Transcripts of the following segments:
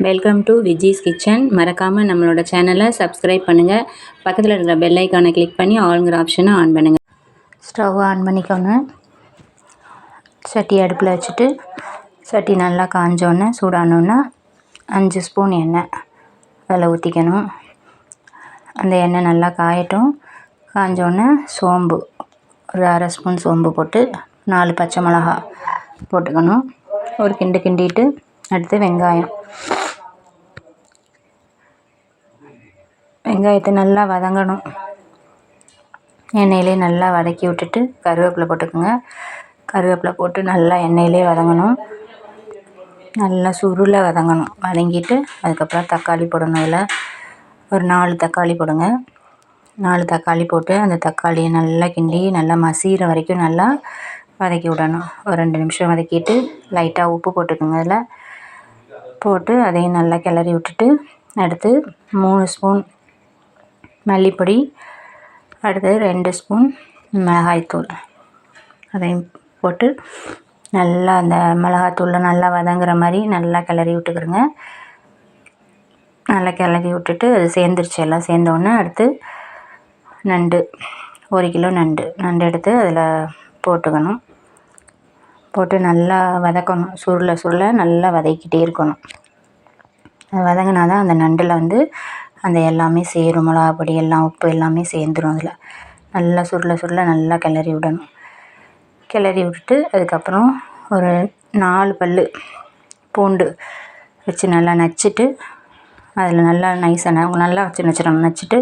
Welcome to Viji's kitchen. மறக்காமல் நம்மளோட சேனலை சப்ஸ்கிரைப் பண்ணுங்கள். பக்கத்தில் இருக்கிற பெல் ஐக்கானை கிளிக் பண்ணி ஆளுங்கிற ஆப்ஷனை ஆன் பண்ணுங்கள். ஸ்டவ் ஆன் பண்ணிக்கோங்க. சட்டி அடுப்பில் வச்சுட்டு சட்டி நல்லா காஞ்சோன்னே சூடானோன்னா 5 ஸ்பூன் எண்ணெய் அதில் ஊற்றிக்கணும். அந்த எண்ணெய் நல்லா காயட்டும். காஞ்சோன்னே சோம்பு ஒரு 1/2 ஸ்பூன் சோம்பு போட்டு 4 பச்சை மிளகா போட்டுக்கணும். ஒரு கிண்டிட்டு அடுத்து வெங்காயத்தை நல்லா வதங்கணும். எண்ணெயிலே நல்லா வதக்கி விட்டுட்டு கருவேப்பிலை போட்டுக்கோங்க. கருவேப்பிலை போட்டு நல்லா எண்ணெயிலே வதங்கணும். நல்லா சுருள வதங்கணும். வதங்கிட்டு அதுக்கப்புறம் தக்காளி போடணும். அதில் ஒரு 4 தக்காளி போடுங்க. 4 தக்காளி போட்டு அந்த தக்காளியை நல்லா கிண்டி நல்லா மசிகிற வரைக்கும் நல்லா வதக்கி விடணும். ஒரு 2 நிமிஷம் வதக்கிட்டு லைட்டாக உப்பு போட்டுக்கோங்க. அதில் போட்டு அதையும் நல்லா கிளறி விட்டுட்டு அடுத்து 3 ஸ்பூன் மல்லிப்பொடி, அடுத்து 2 ஸ்பூன் மிளகாய்த்தூள் அதையும் போட்டு நல்லா அந்த மிளகாத்தூளில் நல்லா வதங்குற மாதிரி நல்லா கிளறி விட்டுக்கிறோங்க. நல்லா கிளறி விட்டுட்டு அது சேர்ந்துருச்சு. எல்லாம் சேர்ந்தோடனே அடுத்து நண்டு 1 கிலோ நண்டு எடுத்து அதில் போட்டுக்கணும். போட்டு நல்லா வதக்கணும். சுருள நல்லா வதக்கிட்டே இருக்கணும். அது வதங்கினா தான் அந்த நண்டில் அந்த எல்லாமே சேரும். மிளகா பொடி எல்லாம் உப்பு எல்லாமே சேர்ந்துடும். அதில் நல்லா சுருள நல்லா கிளறி விடணும். கிளறி விட்டுட்டு அதுக்கப்புறம் ஒரு 4 பல் பூண்டு வச்சு நல்லா நச்சுட்டு அதில் நல்லா நைஸாக நல்லா நச்சுட்டு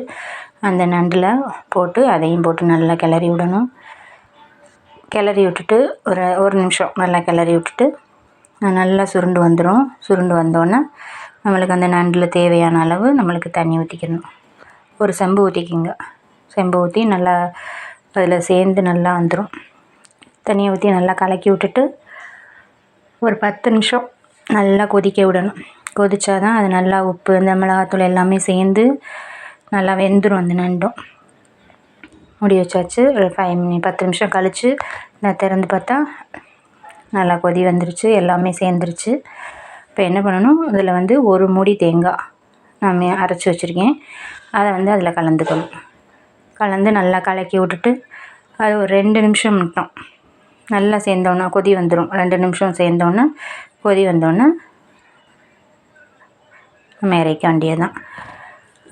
அந்த நண்டில் போட்டு அதையும் போட்டு நல்லா கிளறி விடணும். கிளறி விட்டுட்டு ஒரு நிமிஷம் நல்லா கிளறி விட்டுட்டு நல்லா சுருண்டு வந்துடும். சுருண்டு வந்தோடனே நம்மளுக்கு அந்த நண்டில் தேவையான அளவு நம்மளுக்கு தண்ணி ஊற்றிக்கணும். ஒரு செம்பு ஊற்றிக்கிங்க. செம்பு ஊற்றி நல்லா அதில் சேர்ந்து நல்லா வந்துடும். தண்ணியை ஊற்றி நல்லா கலக்கி விட்டுட்டு ஒரு 10 நிமிஷம் நல்லா கொதிக்க விடணும். கொதித்தா தான் அது நல்லா உப்பு இந்த மிளகாத்தூள் எல்லாமே சேர்ந்து நல்லா வெந்துடும். அந்த நண்டும் மூடி வச்சாச்சு. ஒரு 10 நிமிஷம் கழித்து நான் திறந்து பார்த்தா நல்லா கொதி வந்துருச்சு. எல்லாமே சேர்ந்துருச்சு. இப்போ என்ன பண்ணணும், அதில் ஒரு மூடி தேங்காய் நான் அரைச்சி வச்சுருக்கேன். அதை அதில் கலந்துக்கணும். கலந்து நல்லா கலக்கி விட்டுட்டு அது ஒரு 2 நிமிஷம் மட்டும் நல்லா சேர்ந்தோன்னா கொதி வந்துடும். 2 நிமிஷம் சேர்ந்தோன்னே கொதி வந்தோடனே நம்ம இறக்க வேண்டியது தான்.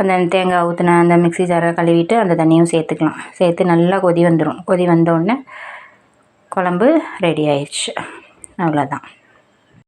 அந்த தேங்காய் ஊற்றின அந்த மிக்ஸி ஜாரை கழுவிட்டு அந்த தண்ணியும் சேர்த்துக்கலாம். சேர்த்து நல்லா கொதி வந்துடும். கொதி வந்தோடனே குழம்பு ரெடி ஆயிடுச்சு. அவ்வளோதான்.